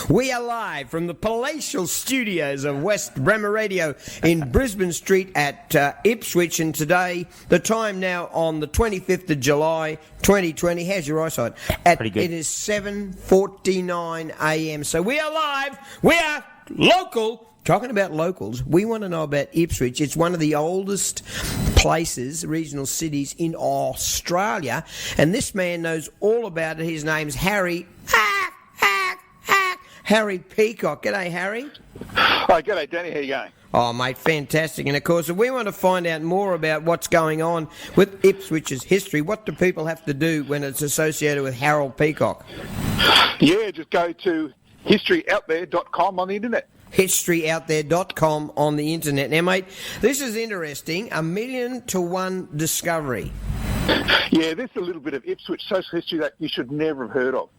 We are live from the palatial studios of West Bremer Radio in Brisbane Street at Ipswich, and today, the time now on the 25th of July 2020. How's your eyesight? Pretty good. It is 7:49 a.m. So we are live. We are local. Talking about locals, we want to know about Ipswich. It's one of the oldest places, regional cities in Australia, and this man knows all about it. His name's Harry Peacock. G'day, Harry. Hi, g'day, Danny. How you going? Oh, mate, fantastic. And, of course, if we want to find out more about what's going on with Ipswich's history, what do people have to do when it's associated with Harold Peacock? Yeah, just go to historyouthere.com on the internet. Historyouthere.com on the internet. Now, mate, this is interesting. 1,000,000-to-1 discovery. Yeah, this is a little bit of Ipswich social history that you should never have heard of.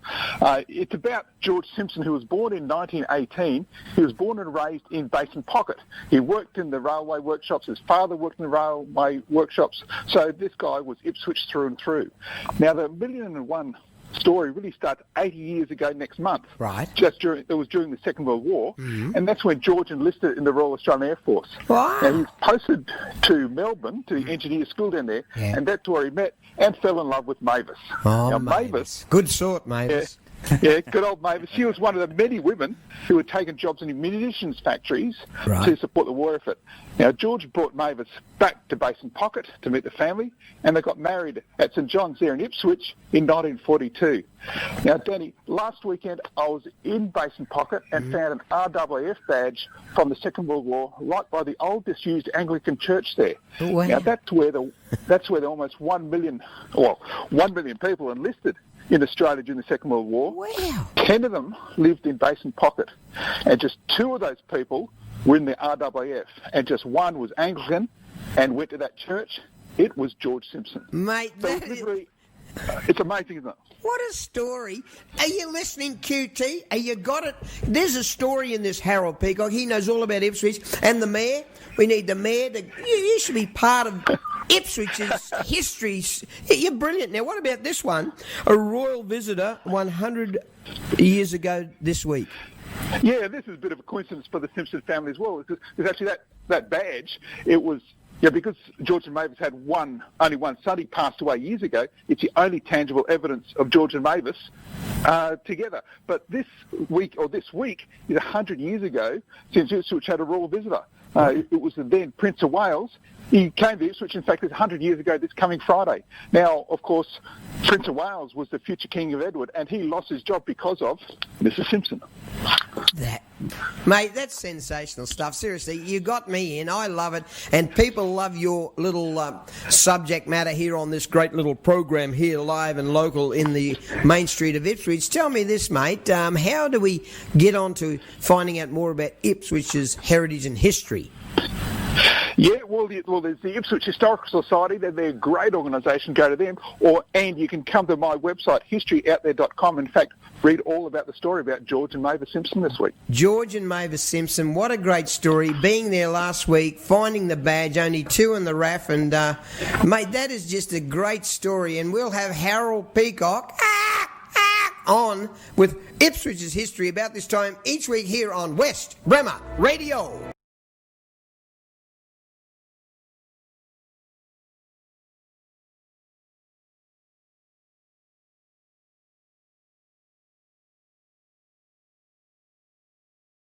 It's about George Simpson, who was born in 1918. He was born and raised in Basin Pocket. He worked in the railway workshops. His father worked in the railway workshops. So this guy was Ipswich through and through. Now, the 1,000,001 story really starts 80 years ago next month. Right. It was during the Second World War, and that's when George enlisted in the Royal Australian Air Force. Wow. And he's posted to Melbourne, to the engineer school down there, and that's where he met and fell in love with Mavis. Oh, now, Mavis. Good sort, Mavis. Yeah, good old Mavis. She was one of the many women who had taken jobs in munitions factories to support the war effort. Now, George brought Mavis back to Basin Pocket to meet the family, and they got married at St John's there in Ipswich in 1942. Now, Danny, last weekend I was in Basin Pocket and found an RAAF badge from the Second World War right by the old disused Anglican church there. Wow. Now, that's where the almost 1 million people enlisted in Australia during the Second World War. Wow. 10 of them lived in Basin Pocket, and just 2 of those people were in the RAAF, and just 1 was Anglican and went to that church. It was George Simpson. Mate, So it's amazing, isn't it? what a story. Are you listening, QT? Are you got it? There's a story in this Harold Peacock. He knows all about Ipswich. And the mayor, we need the mayor to... You should be part of Ipswich's history. You're brilliant. Now, what about this one? A royal visitor 100 years ago this week. Yeah, this is a bit of a coincidence for the Simpson family as well. It's actually that badge, it was... Yeah, because George and Mavis had only one son. He passed away years ago. It's the only tangible evidence of George and Mavis together. But this week is 100 years ago since Ipswich had a royal visitor. It was the then Prince of Wales. He came to Ipswich, in fact, it's 100 years ago this coming Friday. Now, of course, Prince of Wales was the future King of Edward, and he lost his job because of Mr. Simpson. Mate, that's sensational stuff. Seriously, you got me in. I love it. And people love your little subject matter here on this great little program here, live and local in the main street of Ipswich. Tell me this, mate. How do we get on to finding out more about Ipswich's heritage and history? Yeah, well, there's the Ipswich Historical Society. They're a great organisation. Go to them. And you can come to my website, historyouthere.com. In fact, read all about the story about George and Mavis Simpson this week. George and Mavis Simpson, what a great story. Being there last week, finding the badge, only 2 in the RAF. And, mate, that is just a great story. And we'll have Harold Peacock on with Ipswich's history about this time each week here on West Bremer Radio.